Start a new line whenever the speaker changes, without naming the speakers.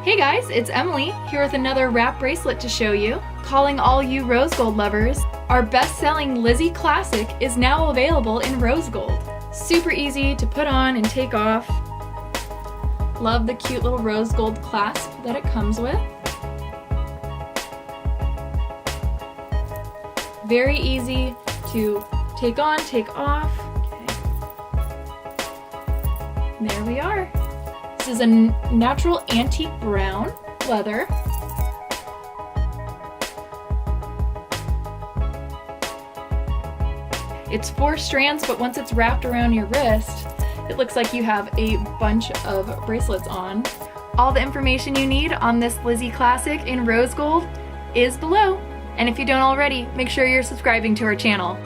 Hey guys, it's Emily here with another wrap bracelet to show you. Calling all you rose gold lovers, our best-selling Lizzy Classic is now available in rose gold. Super easy to put on and take off. Love the cute little rose gold clasp that it comes with. Very easy to take on, take off. Okay. There we are. This is a natural antique brown leather. It's 4 strands, but once it's wrapped around your wrist, it looks like you have a bunch of bracelets on. All the information you need on this Lizzy Classic in rose gold is below. And if you don't already, make sure you're subscribing to our channel.